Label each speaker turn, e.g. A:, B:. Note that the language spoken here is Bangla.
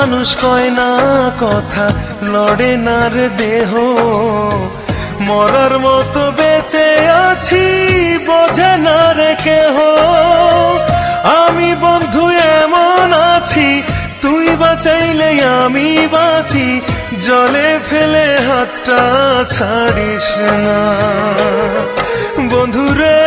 A: মানুষ কয় না কথা, লড়ে না রে দেহ। মরার মতো বেঁচে আছি, বোঝে না রে কেহ। আমি বন্ধু এমন আছি, তুই বাঁচাইলে আমি বাঁচি। জলে ফেলে হাতটা ছাড়িস না বন্ধুরে।